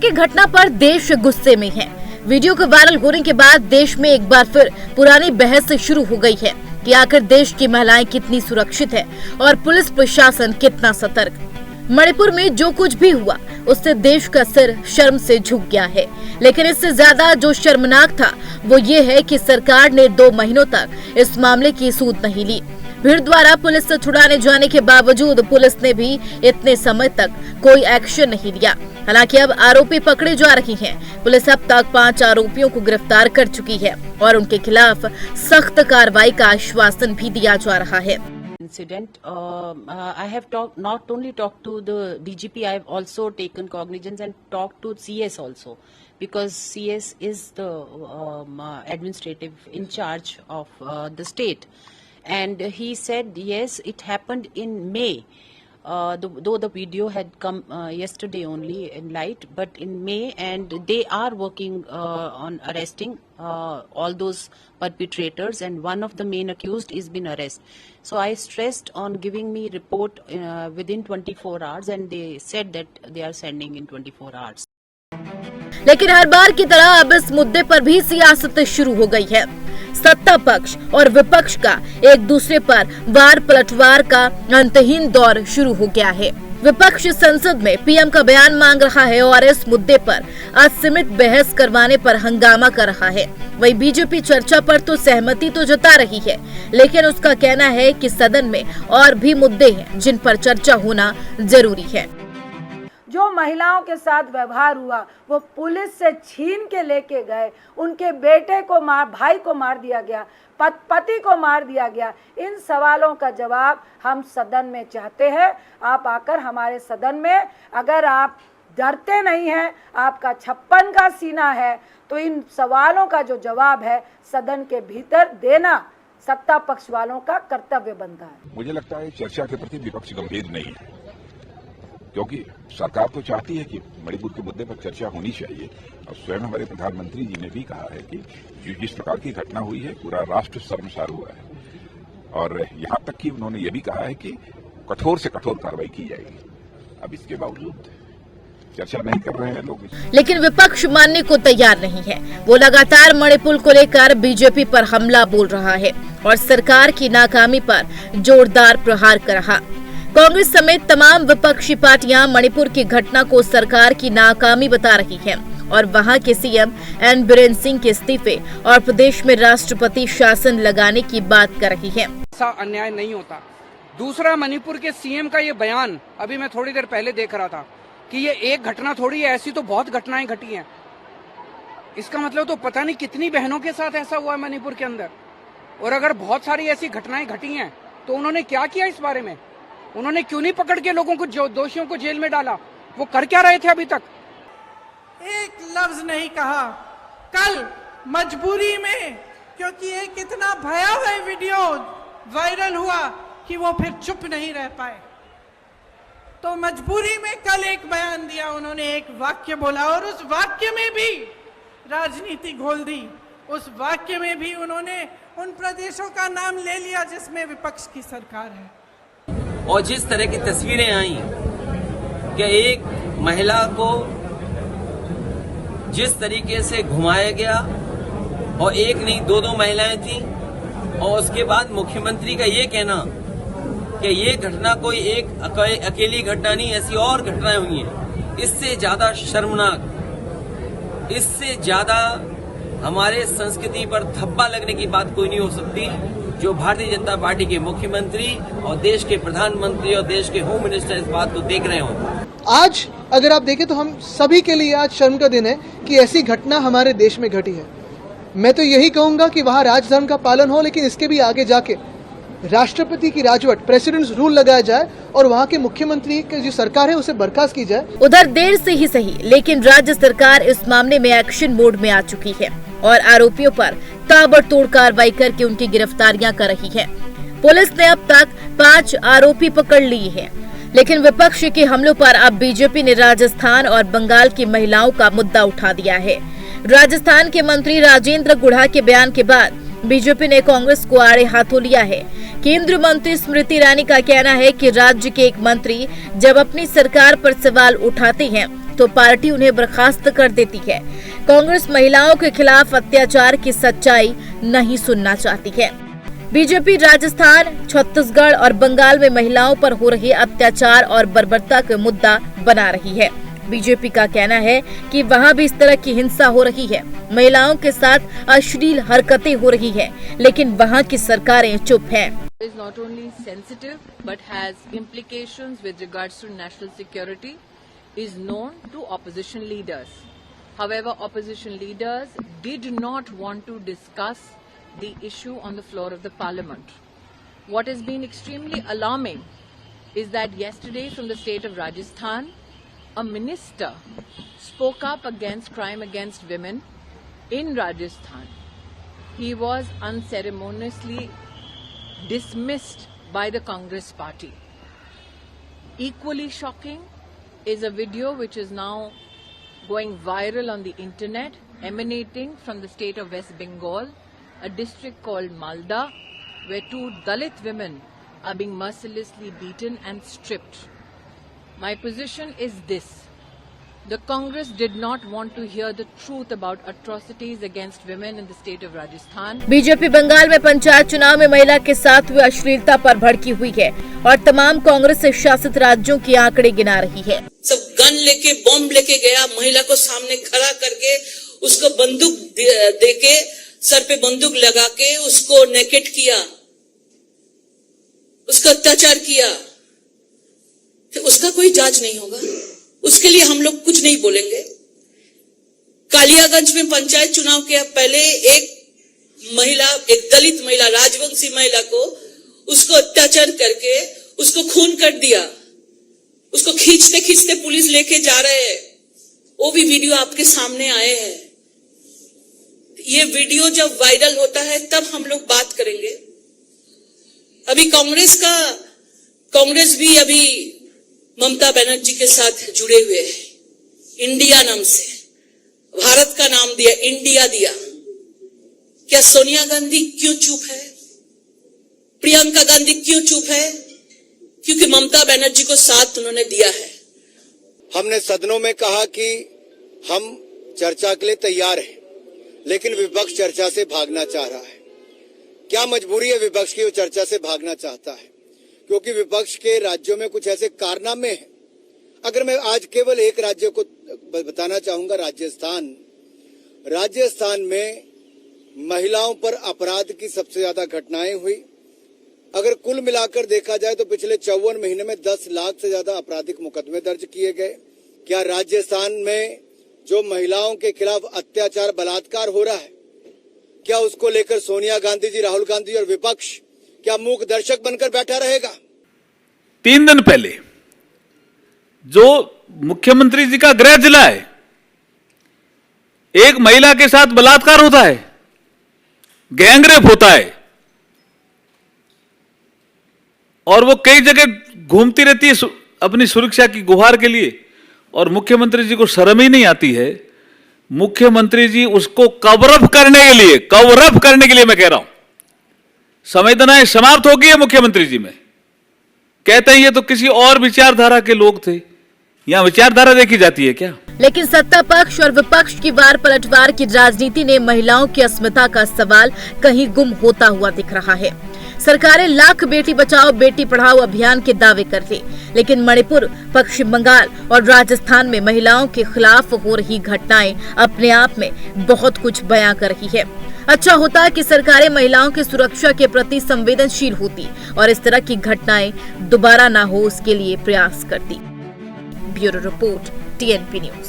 की घटना पर देश गुस्से में है। वीडियो के वायरल होने के बाद देश में एक बार फिर पुरानी बहस शुरू हो गई है कि आखिर देश की महिलाएं कितनी सुरक्षित है और पुलिस प्रशासन कितना सतर्क। मणिपुर में जो कुछ भी हुआ उससे देश का सिर शर्म से झुक गया है, लेकिन इससे ज्यादा जो शर्मनाक था वो ये है कि सरकार ने 2 महीनों तक इस मामले की सूद नहीं ली। भीड़ द्वारा पुलिस से छुड़ाने जाने के बावजूद पुलिस ने भी इतने समय तक कोई एक्शन नहीं लिया। हालांकि अब आरोपी पकड़े जा रहे हैं। पुलिस अब तक 5 आरोपियों को गिरफ्तार कर चुकी है और उनके खिलाफ सख्त कार्रवाई का आश्वासन भी दिया जा रहा है। Incident. I have not only talked to the DGP, I have also taken cognizance and talked to CS also, because CS is the administrative in charge of the state, and he said yes, it happened in May. Though the video had come yesterday only in light, but in May, and they are working on arresting all those perpetrators, and one of the main accused is been arrested. So I stressed on giving me report within 24 hours, and they said that they are sending in 24 hours. लेकिन हर बार की तरह अब इस मुद्दे पर भी सियासत शुरू हो गई है। सत्ता पक्ष और विपक्ष का एक दूसरे पर वार पलटवार का अंतहीन दौर शुरू हो गया है। विपक्ष संसद में पीएम का बयान मांग रहा है और इस मुद्दे पर असीमित बहस करवाने पर हंगामा कर रहा है। वही बीजेपी चर्चा पर तो सहमति तो जता रही है, लेकिन उसका कहना है कि सदन में और भी मुद्दे हैं जिन पर चर्चा होना जरूरी है। जो महिलाओं के साथ व्यवहार हुआ वो पुलिस से छीन के लेके गए, उनके बेटे को भाई को मार दिया गया, पति को मार दिया गया। इन सवालों का जवाब हम सदन में चाहते हैं। आप आकर हमारे सदन में, अगर आप डरते नहीं हैं, आपका 56 का सीना है, तो इन सवालों का जो जवाब है सदन के भीतर देना सत्ता पक्ष वालों का कर्तव्य बनता है। मुझे लगता है चर्चा के प्रति विपक्ष गंभीर नहीं है, क्योंकि सरकार तो चाहती है कि मणिपुर के मुद्दे पर चर्चा होनी चाहिए। और स्वयं हमारे प्रधानमंत्री जी ने भी कहा है कि जिस प्रकार की घटना हुई है पूरा राष्ट्र शर्मसार हुआ है, और यहाँ तक कि उन्होंने ये भी कहा है कि कठोर से कठोर कार्रवाई की जाएगी। अब इसके बावजूद चर्चा नहीं कर रहे हैं लोग। लेकिन विपक्ष मानने को तैयार नहीं है। वो लगातार मणिपुर को लेकर बीजेपी पर हमला बोल रहा है और सरकार की नाकामी पर जोरदार प्रहार कर रहा। कांग्रेस समेत तमाम विपक्षी पार्टियां मणिपुर की घटना को सरकार की नाकामी बता रही हैं और वहां के सीएम एन बीरेन सिंह के इस्तीफे और प्रदेश में राष्ट्रपति शासन लगाने की बात कर रही हैं। ऐसा अन्याय नहीं होता। दूसरा, मणिपुर के सीएम का ये बयान अभी मैं थोड़ी देर पहले देख रहा था कि ये एक घटना थोड़ी है, ऐसी तो बहुत घटनाएं घटी हैं। इसका मतलब तो पता नहीं कितनी बहनों के साथ ऐसा हुआ है मणिपुर के अंदर। और अगर बहुत सारी ऐसी घटनाएं घटी हैं तो उन्होंने क्या किया इस बारे में? उन्होंने क्यों नहीं पकड़ के लोगों को, जो दोषियों को जेल में डाला? वो कर क्या रहे थे अभी तक? एक लफ्ज नहीं कहा। कल मजबूरी में, क्योंकि एक इतना भयावह वीडियो वायरल हुआ कि वो फिर चुप नहीं रह पाए, तो मजबूरी में कल एक बयान दिया उन्होंने, एक वाक्य बोला और उस वाक्य में भी राजनीति घोल दी। उस वाक्य में भी उन्होंने उन प्रदेशों का नाम ले लिया जिसमें विपक्ष की सरकार है। और जिस तरह की तस्वीरें आई कि एक महिला को जिस तरीके से घुमाया गया, और एक नहीं 2 महिलाएं थी, और उसके बाद मुख्यमंत्री का ये कहना कि ये घटना कोई एक अकेली घटना नहीं, ऐसी और घटनाएं हुई हैं। इससे ज्यादा शर्मनाक, इससे ज्यादा हमारे संस्कृति पर धब्बा लगने की बात कोई नहीं हो सकती, जो भारतीय जनता पार्टी के मुख्यमंत्री और देश के प्रधानमंत्री और देश के होम मिनिस्टर इस बात को देख रहे हो। आज अगर आप देखें तो हम सभी के लिए आज शर्म का दिन है कि ऐसी घटना हमारे देश में घटी है। मैं तो यही कहूंगा कि वहाँ राजधर्म का पालन हो, लेकिन इसके भी आगे जाके राष्ट्रपति की राजवट, प्रेसिडेंट्स रूल लगाया जाए और वहाँ के मुख्यमंत्री की जो सरकार है उसे बर्खास्त की जाए। उधर देर से ही सही, लेकिन राज्य सरकार इस मामले में एक्शन मोड में आ चुकी है और आरोपियों पर ताबड़तोड़ कार्रवाई करके उनकी गिरफ्तारियां कर रही है। पुलिस ने अब तक 5 आरोपी पकड़ लिए हैं, लेकिन विपक्ष के हमलों पर अब बीजेपी ने राजस्थान और बंगाल की महिलाओं का मुद्दा उठा दिया है। राजस्थान के मंत्री राजेंद्र गुढ़ा के बयान के बाद बीजेपी ने कांग्रेस को आड़े हाथों लिया है। केंद्रीय मंत्री स्मृति ईरानी का कहना है कि राज्य के एक मंत्री जब अपनी सरकार पर सवाल उठाते हैं तो पार्टी उन्हें बर्खास्त कर देती है। कांग्रेस महिलाओं के खिलाफ अत्याचार की सच्चाई नहीं सुनना चाहती है। बीजेपी राजस्थान, छत्तीसगढ़ और बंगाल में महिलाओं पर हो रहे अत्याचार और बर्बरता का मुद्दा बना रही है। बीजेपी का कहना है कि वहां भी इस तरह की हिंसा हो रही है, महिलाओं के साथ अश्लील हरकतें हो रही है, लेकिन वहां की सरकारें चुप हैं। is not only sensitive but has implications with regards to national security is known to opposition leaders. However, opposition leaders did not want to discuss the issue on the floor of the parliament. What has been extremely alarming is that yesterday from the state of Rajasthan, a minister spoke up against crime against women in Rajasthan. He was unceremoniously dismissed by the Congress party. Equally shocking is a video which is now going viral on the internet, emanating from the state of West Bengal, a district called Malda, where 2 Dalit women are being mercilessly beaten and stripped. My position is this. The Congress did not want to hear the truth about atrocities against women in the state of Rajasthan. BJP Bengal में पंचायत चुनाव में महिला के साथ हुई अश्लीलता पर भड़की हुई है और तमाम कांग्रेस से शासित राज्यों के आंकड़े गिना रही है। सब गन लेके, बॉम्ब लेके गया, महिला को सामने खड़ा करके उसको बंदूक देके, सर पे बंदूक लगा के उसको नेकेट किया, उसका अत्याचार किया। तो उसका कोई जांच नहीं होगा, उसके लिए हम लोग कुछ नहीं बोलेंगे। कालियागंज में पंचायत चुनाव के पहले एक दलित महिला, राजवंशी महिला को उसको अत्याचार करके उसको खून कर दिया, उसको खींचते खींचते पुलिस लेके जा रहे हैं, वो भी वीडियो आपके सामने आए हैं। ये वीडियो जब वायरल होता है तब हम लोग बात करेंगे। अभी कांग्रेस भी अभी ममता बनर्जी के साथ जुड़े हुए हैं। इंडिया नाम से भारत का नाम दिया, इंडिया दिया। क्या सोनिया गांधी क्यों चुप है? प्रियंका गांधी क्यों चुप है? क्योंकि ममता बनर्जी को साथ उन्होंने दिया है। हमने सदनों में कहा कि हम चर्चा के लिए तैयार हैं, लेकिन विपक्ष चर्चा से भागना चाह रहा है। क्या मजबूरी है विपक्ष की? वो चर्चा से भागना चाहता है क्योंकि विपक्ष के राज्यों में कुछ ऐसे कारनामे हैं। अगर मैं आज केवल एक राज्य को बताना चाहूंगा, राजस्थान में महिलाओं पर अपराध की सबसे ज्यादा घटनाएं हुई। अगर कुल मिलाकर देखा जाए तो पिछले 54 महीने में 10 लाख से ज्यादा आपराधिक मुकदमे दर्ज किए गए। क्या राजस्थान में जो महिलाओं के खिलाफ अत्याचार, बलात्कार हो रहा है, क्या उसको लेकर सोनिया गांधी जी, राहुल गांधी और विपक्ष क्या मूक दर्शक बनकर बैठा रहेगा? 3 दिन पहले जो मुख्यमंत्री जी का गृह जिला है, एक महिला के साथ बलात्कार होता है, गैंगरेप होता है और वो कई जगह घूमती रहती है अपनी सुरक्षा की गुहार के लिए और मुख्यमंत्री जी को शर्म ही नहीं आती है। मुख्यमंत्री जी उसको कवर अप करने के लिए मैं कह रहा हूं, संवेदनाएं समाप्त हो गई है मुख्यमंत्री जी में। कहते हैं ये तो किसी और विचारधारा के लोग थे। यहाँ विचारधारा देखी जाती है क्या? लेकिन सत्ता पक्ष और विपक्ष की वार पलटवार की राजनीति ने महिलाओं की अस्मिता का सवाल कहीं गुम होता हुआ दिख रहा है। सरकारें लाख बेटी बचाओ बेटी पढ़ाओ अभियान के दावे कर रही, लेकिन मणिपुर, पश्चिम बंगाल और राजस्थान में महिलाओं के खिलाफ हो रही घटनाएं अपने आप में बहुत कुछ बयां कर रही है। अच्छा होता कि सरकारें महिलाओं की सुरक्षा के प्रति संवेदनशील होती और इस तरह की घटनाएं दोबारा ना हो उसके लिए प्रयास करती। Bureau report, TNP news.